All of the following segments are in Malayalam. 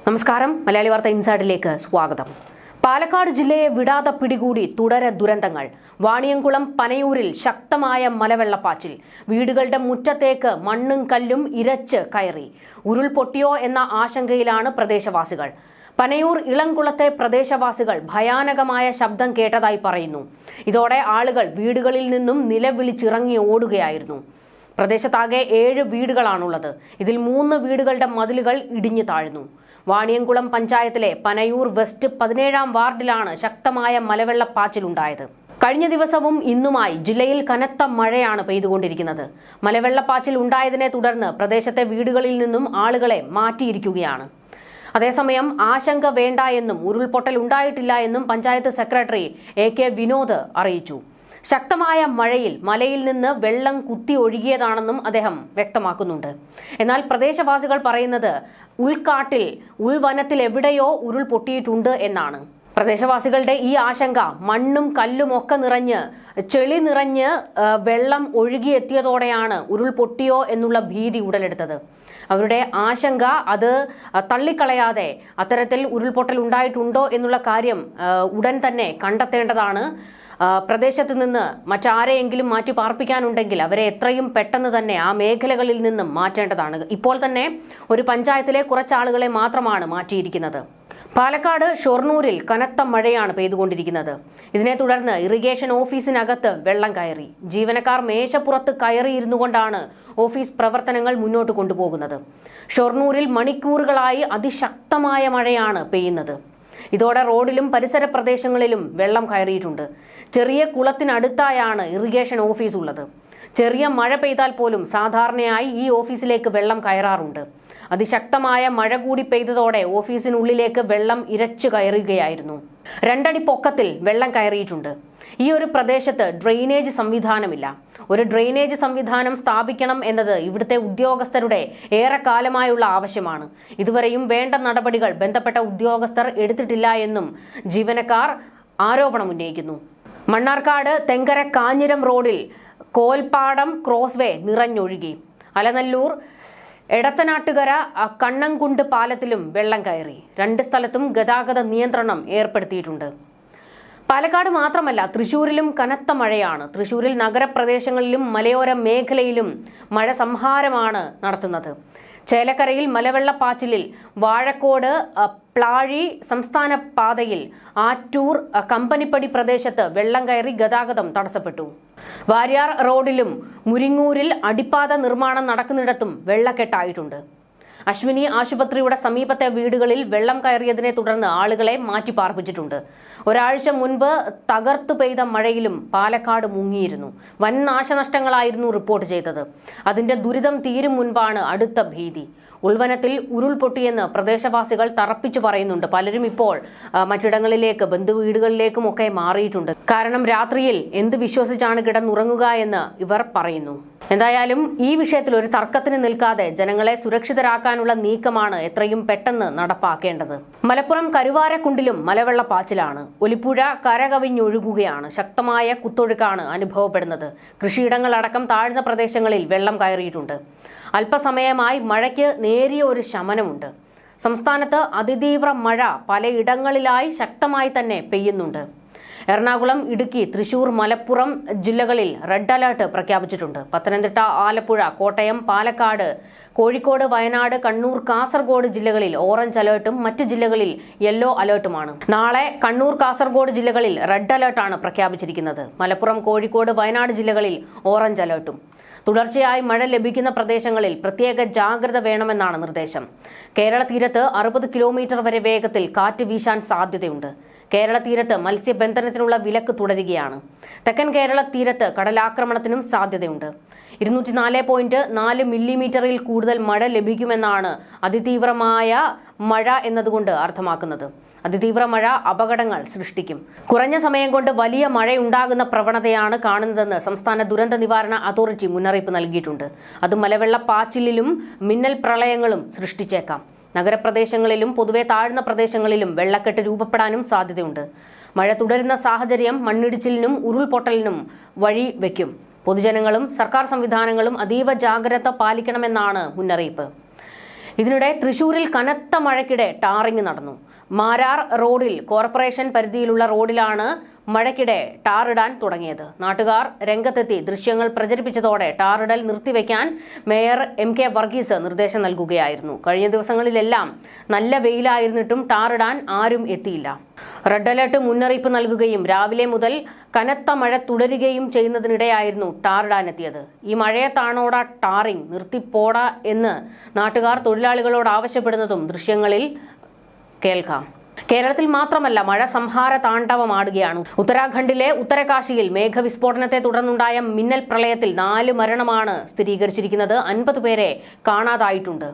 നമസ്കാരം. മലയാളി വാർത്ത ഇൻസൈഡിലേക്ക് സ്വാഗതം. പാലക്കാട് ജില്ലയെ വിടാതെ പിടികൂടി തുടരെ ദുരന്തങ്ങൾ. വാണിയംകുളം പനയൂരിൽ ശക്തമായ മലവെള്ളപ്പാച്ചിൽ. വീടുകളുടെ മുറ്റത്തേക്ക് മണ്ണും കല്ലും ഇരച്ച് കയറി. ഉരുൾപൊട്ടിയോ എന്ന ആശങ്കയിലാണ് പ്രദേശവാസികൾ. പനയൂർ ഇളംകുളത്തെ പ്രദേശവാസികൾ ഭയാനകമായ ശബ്ദം കേട്ടതായി പറയുന്നു. ഇതോടെ ആളുകൾ വീടുകളിൽ നിന്നും നിലവിളിച്ചിറങ്ങി ഓടുകയായിരുന്നു. പ്രദേശത്താകെ 7 വീടുകളാണുള്ളത്. ഇതിൽ 3 വീടുകളുടെ മതിലുകൾ ഇടിഞ്ഞു താഴ്ന്നു. വാണിയംകുളം പഞ്ചായത്തിലെ പനയൂർ വെസ്റ്റ് 17-ാം വാർഡിലാണ് ശക്തമായ മലവെള്ളപ്പാച്ചിലുണ്ടായത്. കഴിഞ്ഞ ദിവസവും ഇന്നുമായി ജില്ലയിൽ കനത്ത മഴയാണ് പെയ്തുകൊണ്ടിരിക്കുന്നത്. മലവെള്ളപ്പാച്ചിൽ ഉണ്ടായതിനെ തുടർന്ന് പ്രദേശത്തെ വീടുകളിൽ നിന്നും ആളുകളെ മാറ്റിയിരിക്കുകയാണ്. അതേസമയം ആശങ്ക വേണ്ട എന്നും ഉരുൾപൊട്ടൽ ഉണ്ടായിട്ടില്ല എന്നും പഞ്ചായത്ത് സെക്രട്ടറി AK വിനോദ് അറിയിച്ചു. ശക്തമായ മഴയിൽ മലയിൽ നിന്ന് വെള്ളം കുത്തി ഒഴുകിയതാണെന്നും അദ്ദേഹം വ്യക്തമാക്കുന്നുണ്ട്. എന്നാൽ പ്രദേശവാസികൾ പറയുന്നത് ഉൾവനത്തിൽ എവിടെയോ ഉരുൾപൊട്ടിയിട്ടുണ്ട് എന്നാണ്. പ്രദേശവാസികളുടെ ഈ ആശങ്ക മണ്ണും കല്ലും ഒക്കെ നിറഞ്ഞ് ചെളി നിറഞ്ഞ് വെള്ളം ഒഴുകിയെത്തിയതോടെയാണ് ഉരുൾപൊട്ടിയോ എന്നുള്ള ഭീതി ഉടലെടുത്തത്. അവരുടെ ആശങ്ക അത് തള്ളിക്കളയാതെ അത്തരത്തിൽ ഉരുൾപൊട്ടൽ ഉണ്ടായിട്ടുണ്ടോ എന്നുള്ള കാര്യം ഉടൻ തന്നെ കണ്ടെത്തേണ്ടതാണ്. പ്രദേശത്ത് നിന്ന് മറ്റാരെയെങ്കിലും മാറ്റി പാർപ്പിക്കാനുണ്ടെങ്കിൽ അവരെ എത്രയും പെട്ടെന്ന് തന്നെ ആ മേഖലകളിൽ നിന്നും മാറ്റേണ്ടതാണ്. ഇപ്പോൾ തന്നെ ഒരു പഞ്ചായത്തിലെ കുറച്ചാളുകളെ മാത്രമാണ് മാറ്റിയിരിക്കുന്നത്. പാലക്കാട് ഷൊർണൂരിൽ കനത്ത മഴയാണ് പെയ്തുകൊണ്ടിരിക്കുന്നത്. ഇതിനെ തുടർന്ന് ഇറിഗേഷൻ ഓഫീസിനകത്ത് വെള്ളം കയറി. ജീവനക്കാർ മേശപ്പുറത്ത് കയറിയിരുന്നു കൊണ്ടാണ് ഓഫീസ് പ്രവർത്തനങ്ങൾ മുന്നോട്ട് കൊണ്ടുപോകുന്നത്. ഷൊർണൂരിൽ മണിക്കൂറുകളായി അതിശക്തമായ മഴയാണ് പെയ്യുന്നത്. ഇതോടെ റോഡിലും പരിസര പ്രദേശങ്ങളിലും വെള്ളം കയറിയിട്ടുണ്ട്. ചെറിയ കുളത്തിനടുത്തായാണ് ഇറിഗേഷൻ ഓഫീസ് ഉള്ളത്. ചെറിയ മഴ പെയ്താൽ പോലും സാധാരണയായി ഈ ഓഫീസിലേക്ക് വെള്ളം കയറാറുണ്ട്. അതിശക്തമായ മഴ കൂടി പെയ്തതോടെ ഓഫീസിനുള്ളിലേക്ക് വെള്ളം ഇരച്ചു കയറുകയായിരുന്നു. 2 അടി പൊക്കത്തിൽ വെള്ളം കയറിയിട്ടുണ്ട്. ഈ ഒരു പ്രദേശത്ത് ഡ്രെയിനേജ് സംവിധാനമില്ല. ഒരു ഡ്രെയിനേജ് സംവിധാനം സ്ഥാപിക്കണം എന്നത് ഇവിടുത്തെ ഉദ്യോഗസ്ഥരുടെ ഏറെക്കാലമായുള്ള ആവശ്യമാണ്. ഇതുവരെയും വേണ്ട നടപടികൾ ബന്ധപ്പെട്ട ഉദ്യോഗസ്ഥർ എടുത്തിട്ടില്ല എന്നും ജീവനക്കാർ ആരോപണം ഉന്നയിക്കുന്നു. മണ്ണാർക്കാട് തെങ്കര കാഞ്ഞിരം റോഡിൽ കോൽപ്പാടം ക്രോസ്വേ നിറഞ്ഞൊഴുകി. അലനല്ലൂർ എടത്തനാട്ടുകര കണ്ണംകുണ്ട് പാലത്തിലും വെള്ളം കയറി. 2 സ്ഥലത്തും ഗതാഗത നിയന്ത്രണം ഏർപ്പെടുത്തിയിട്ടുണ്ട്. പാലക്കാട് മാത്രമല്ല, തൃശൂരിലും കനത്ത മഴയാണ്. തൃശൂരിൽ നഗരപ്രദേശങ്ങളിലും മലയോര മേഖലയിലും മഴ സംഹാരമാണ് നടത്തുന്നത്. ചേലക്കരയിൽ മലവെള്ളപ്പാച്ചിലിൽ വാഴക്കോട് പ്ലാഴി സംസ്ഥാന പാതയിൽ ആറ്റൂർ കമ്പനിപ്പടി പ്രദേശത്ത് വെള്ളം കയറി ഗതാഗതം തടസ്സപ്പെട്ടു. വാര്യാർ റോഡിലും മുരിങ്ങൂരിൽ അടിപ്പാത നിർമ്മാണം നടക്കുന്നിടത്തും വെള്ളക്കെട്ടായിട്ടുണ്ട്. അശ്വിനി ആശുപത്രിയുടെ സമീപത്തെ വീടുകളിൽ വെള്ളം കയറിയതിനെ തുടർന്ന് ആളുകളെ മാറ്റിപ്പാർപ്പിച്ചിട്ടുണ്ട്. ഒരാഴ്ച മുൻപ് തകർത്തു പെയ്ത മഴയിലും പാലക്കാട് മുങ്ങിയിരുന്നു. വൻ നാശനഷ്ടങ്ങളായിരുന്നു റിപ്പോർട്ട് ചെയ്തത്. അതിന്റെ ദുരിതം തീരും മുൻപാണ് അടുത്ത ഭീതി. ഉൾവനത്തിൽ ഉരുൾപൊട്ടിയെന്ന് പ്രദേശവാസികൾ തറപ്പിച്ചു പറയുന്നുണ്ട്. പലരും ഇപ്പോൾ മറ്റിടങ്ങളിലേക്ക് ബന്ധുവീടുകളിലേക്കും ഒക്കെ മാറിയിട്ടുണ്ട്. കാരണം രാത്രിയിൽ എന്ത് വിശ്വസിച്ചാണ് കിടന്നുറങ്ങുക എന്ന് ഇവർ പറയുന്നു. എന്തായാലും ഈ വിഷയത്തിൽ ഒരു തർക്കത്തിന് നിൽക്കാതെ ജനങ്ങളെ സുരക്ഷിതരാക്കാനുള്ള നീക്കമാണ് എത്രയും പെട്ടെന്ന് നടപ്പാക്കേണ്ടത്. മലപ്പുറം കരുവാരക്കുണ്ടിലും മലവെള്ളപ്പാച്ചിലാണ്. ഒലിപ്പുഴ കരകവിഞ്ഞൊഴുകുകയാണ്. ശക്തമായ കുത്തൊഴുക്കാണ് അനുഭവപ്പെടുന്നത്. കൃഷിയിടങ്ങളടക്കം താഴ്ന്ന പ്രദേശങ്ങളിൽ വെള്ളം കയറിയിട്ടുണ്ട്. അല്പസമയമായി മഴയ്ക്ക് നേരിയ ഒരു ശമനമുണ്ട്. സംസ്ഥാനത്ത് അതിതീവ്ര മഴ പലയിടങ്ങളിലായി ശക്തമായി തന്നെ പെയ്യുന്നുണ്ട്. എറണാകുളം, ഇടുക്കി, തൃശൂർ, മലപ്പുറം ജില്ലകളിൽ റെഡ് അലർട്ട് പ്രഖ്യാപിച്ചിട്ടുണ്ട്. പത്തനംതിട്ട, ആലപ്പുഴ, കോട്ടയം, പാലക്കാട്, കോഴിക്കോട്, വയനാട്, കണ്ണൂർ, കാസർഗോഡ് ജില്ലകളിൽ ഓറഞ്ച് അലർട്ടും മറ്റ് ജില്ലകളിൽ യെല്ലോ അലർട്ടുമാണ്. നാളെ കണ്ണൂർ, കാസർഗോഡ് ജില്ലകളിൽ റെഡ് അലർട്ടാണ് പ്രഖ്യാപിച്ചിരിക്കുന്നത്. മലപ്പുറം, കോഴിക്കോട്, വയനാട് ജില്ലകളിൽ ഓറഞ്ച് അലർട്ടും. തുടർച്ചയായി മഴ ലഭിക്കുന്ന പ്രദേശങ്ങളിൽ പ്രത്യേക ജാഗ്രത വേണമെന്നാണ് നിർദ്ദേശം. കേരള തീരത്ത് 60 കിലോമീറ്റർ വരെ വേഗത്തിൽ കാറ്റ് വീശാൻ സാധ്യതയുണ്ട്. കേരള തീരത്ത് മത്സ്യബന്ധനത്തിനുള്ള വിലക്ക് തുടരുകയാണ്. തെക്കൻ കേരള തീരത്ത് കടലാക്രമണത്തിനും സാധ്യതയുണ്ട്. 204.4 മില്ലിമീറ്ററിൽ കൂടുതൽ മഴ ലഭിക്കുമെന്നാണ് അതിതീവ്രമായ മഴ എന്നതുകൊണ്ട് അർത്ഥമാക്കുന്നത്. അതിതീവ്ര മഴ അപകടങ്ങൾ സൃഷ്ടിക്കും. കുറഞ്ഞ സമയം കൊണ്ട് വലിയ മഴയുണ്ടാകുന്ന പ്രവണതയാണ് കാണുന്നതെന്ന് സംസ്ഥാന ദുരന്ത നിവാരണ അതോറിറ്റി മുന്നറിയിപ്പ് നൽകിയിട്ടുണ്ട്. അത് മലവെള്ളപ്പാച്ചിലിലും മിന്നൽ പ്രളയങ്ങളും സൃഷ്ടിച്ചേക്കാം. നഗരപ്രദേശങ്ങളിലും പൊതുവെ താഴ്ന്ന പ്രദേശങ്ങളിലും വെള്ളക്കെട്ട് രൂപപ്പെടാനും സാധ്യതയുണ്ട്. മഴ തുടരുന്ന സാഹചര്യം മണ്ണിടിച്ചിലിനും ഉരുൾപൊട്ടലിനും വഴി വയ്ക്കും. പൊതുജനങ്ങളും സർക്കാർ സംവിധാനങ്ങളും അതീവ ജാഗ്രത പാലിക്കണമെന്നാണ് മുന്നറിയിപ്പ്. ഇതിനിടെ തൃശൂരിൽ കനത്ത മഴയ്ക്കിടെ ടാറിംഗ് നടന്നു. മാരാർ റോഡിൽ കോർപ്പറേഷൻ പരിധിയിലുള്ള റോഡിലാണ് മഴയ്ക്കിടെ ടാറിടാൻ തുടങ്ങിയത്. നാട്ടുകാർ രംഗത്തെത്തി ദൃശ്യങ്ങൾ പ്രചരിപ്പിച്ചതോടെ ടാറിടൽ നിർത്തിവെക്കാൻ മേയർ MK വർഗീസ് നിർദ്ദേശം നൽകുകയായിരുന്നു. കഴിഞ്ഞ ദിവസങ്ങളിലെല്ലാം നല്ല വെയിലായിരുന്നിട്ടും ടാറിടാൻ ആരും എത്തിയില്ല. റെഡ് അലർട്ട് മുന്നറിയിപ്പ് നൽകുകയും രാവിലെ മുതൽ കനത്ത മഴ തുടരുകയും ചെയ്യുന്നതിനിടെയായിരുന്നു ടാറിടാനെത്തിയത്. ഈ മഴയത്താണോടാ ടാറിംഗ്, നിർത്തിപ്പോടാ എന്ന് നാട്ടുകാർ തൊഴിലാളികളോട് ആവശ്യപ്പെടുന്നതും ദൃശ്യങ്ങളിൽ കേൾക്കാം. കേരളത്തിൽ മാത്രമല്ല മഴ സംഹാര താണ്ഡവമാടുകയാണ്. ഉത്തരാഖണ്ഡിലെ ഉത്തരകാശിയിൽ മേഘവിസ്ഫോടനത്തെ തുടർന്നുണ്ടായ മിന്നൽ പ്രളയത്തിൽ 4 മരണമാണ് സ്ഥിരീകരിച്ചിരിക്കുന്നത്. 50 പേരെ കാണാതായിട്ടുണ്ട്.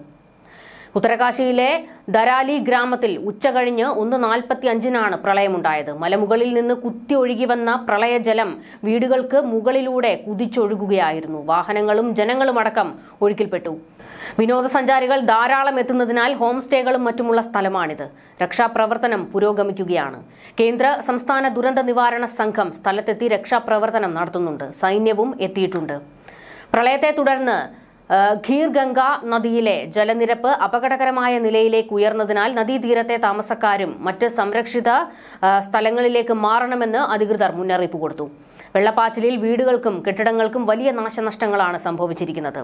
ഉത്തരകാശിയിലെ ദരാലി ഗ്രാമത്തിൽ ഉച്ചകഴിഞ്ഞ് 1:45 പ്രളയമുണ്ടായത്. മലമുകളിൽ നിന്ന് കുത്തി ഒഴുകി വന്ന പ്രളയജലം വീടുകൾക്ക് മുകളിലൂടെ കുതിച്ചൊഴുകുകയായിരുന്നു. വാഹനങ്ങളും ജനങ്ങളുമടക്കം ഒഴുക്കിൽപ്പെട്ടു. വിനോദസഞ്ചാരികൾ ധാരാളം എത്തുന്നതിനാൽ ഹോം സ്റ്റേകളും മറ്റുമുള്ള സ്ഥലമാണിത്. രക്ഷാപ്രവർത്തനം പുരോഗമിക്കുകയാണ്. കേന്ദ്ര സംസ്ഥാന ദുരന്ത നിവാരണ സംഘം സ്ഥലത്തെത്തി രക്ഷാപ്രവർത്തനം നടത്തുന്നുണ്ട്. സൈന്യവും എത്തിയിട്ടുണ്ട്. പ്രളയത്തെ തുടർന്ന് ഖീർഗംഗ നദിയിലെ ജലനിരപ്പ് അപകടകരമായ നിലയിലേക്ക് ഉയർന്നതിനാൽ നദീതീരത്തെ താമസക്കാരും മറ്റ് സംരക്ഷിത സ്ഥലങ്ങളിലേക്ക് മാറണമെന്ന് അധികൃതർ മുന്നറിയിപ്പ് കൊടുത്തു. വെള്ളപ്പാച്ചിലിൽ വീടുകൾക്കും കെട്ടിടങ്ങൾക്കും വലിയ നാശനഷ്ടങ്ങളാണ് സംഭവിച്ചിരിക്കുന്നത്.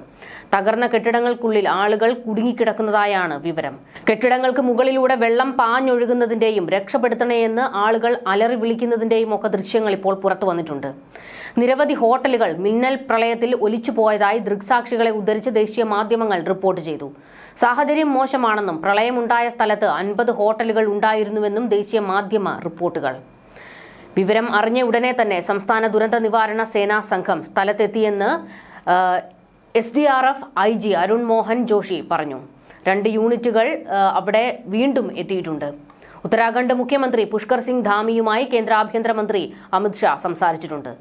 തകർന്ന കെട്ടിടങ്ങൾക്കുള്ളിൽ ആളുകൾ കുടുങ്ങിക്കിടക്കുന്നതായാണ് വിവരം. കെട്ടിടങ്ങൾക്ക് മുകളിലൂടെ വെള്ളം പാഞ്ഞൊഴുകുന്നതിന്റെയും രക്ഷപ്പെടുത്തണേയെന്ന് ആളുകൾ അലറി വിളിക്കുന്നതിന്റെയും ഒക്കെ ദൃശ്യങ്ങൾ ഇപ്പോൾ പുറത്തു വന്നിട്ടുണ്ട്. നിരവധി ഹോട്ടലുകൾ മിന്നൽ പ്രളയത്തിൽ ഒലിച്ചുപോയതായി ദൃക്സാക്ഷികളെ ഉദ്ധരിച്ച് ദേശീയ മാധ്യമങ്ങൾ റിപ്പോർട്ട് ചെയ്തു. സാഹചര്യം മോശമാണെന്നും പ്രളയമുണ്ടായ സ്ഥലത്ത് 50 ഹോട്ടലുകൾ ഉണ്ടായിരുന്നുവെന്നും ദേശീയ മാധ്യമ റിപ്പോർട്ടുകൾ. വിവരം അറിഞ്ഞ ഉടനെ തന്നെ സംസ്ഥാന ദുരന്ത നിവാരണ സേനാ സംഘം സ്ഥലത്തെത്തിയെന്ന് SDRF IG അരുൺ മോഹൻ ജോഷി പറഞ്ഞു. 2 യൂണിറ്റുകൾ അവിടെ വീണ്ടും എത്തിയിട്ടുണ്ട്. ഉത്തരാഖണ്ഡ് മുഖ്യമന്ത്രി പുഷ്കർ സിംഗ് ധാമിയുമായി കേന്ദ്ര ആഭ്യന്തരമന്ത്രി അമിത് ഷാ സംസാരിച്ചിട്ടുണ്ട്.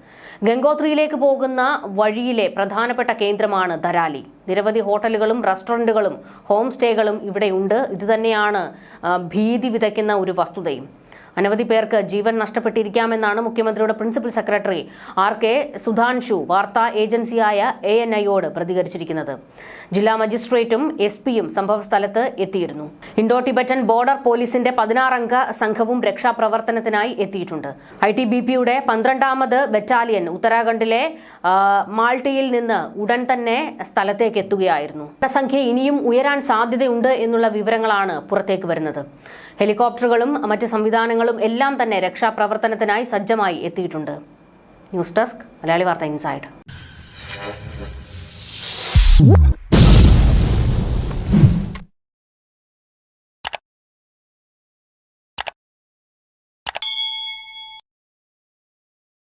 ഗംഗോത്രിയിലേക്ക് പോകുന്ന വഴിയിലെ പ്രധാനപ്പെട്ട കേന്ദ്രമാണ് ധരാലി. നിരവധി ഹോട്ടലുകളും റെസ്റ്റോറന്റുകളും ഹോം സ്റ്റേകളും ഇവിടെയുണ്ട്. ഇതുതന്നെയാണ് ഭീതി വിതയ്ക്കുന്ന ഒരു വസ്തുതയും. അനവധി പേർക്ക് ജീവൻ നഷ്ടപ്പെട്ടിരിക്കാമെന്നാണ് മുഖ്യമന്ത്രിയുടെ പ്രിൻസിപ്പൽ സെക്രട്ടറി RK സുധാൻഷു വാർത്താ ഏജൻസിയായ ANIയോട് പ്രതികരിച്ചിരിക്കുന്നത്. ജില്ലാ മജിസ്ട്രേറ്റും SP-യും സംഭവസ്ഥലത്ത് എത്തിയിരുന്നു. ഇൻഡോ ടിബറ്റൻ ബോർഡർ പോലീസിന്റെ 16 അംഗ സംഘവും രക്ഷാപ്രവർത്തനത്തിനായി എത്തിയിട്ടുണ്ട്. ITBP-യുടെ 12ാമത് ബറ്റാലിയൻ ഉത്തരാഖണ്ഡിലെ മാൾട്ടിയിൽ നിന്ന് ഉടൻ തന്നെ സ്ഥലത്തേക്ക് എത്തുകയായിരുന്നു. സംഖ്യ ഇനിയും ഉയരാൻ സാധ്യതയുണ്ട് എന്നുള്ള വിവരങ്ങളാണ് പുറത്തേക്ക് വരുന്നത്. ഹെലികോപ്റ്ററുകളും മറ്റ് സംവിധാനങ്ങളും എല്ലാം തന്നെ രക്ഷാപ്രവർത്തനത്തിനായി സജ്ജമായി എത്തിയിട്ടുണ്ട്. ന്യൂസ് ഡെസ്ക് മലയാളി വാർത്ത ഇൻസൈഡ്.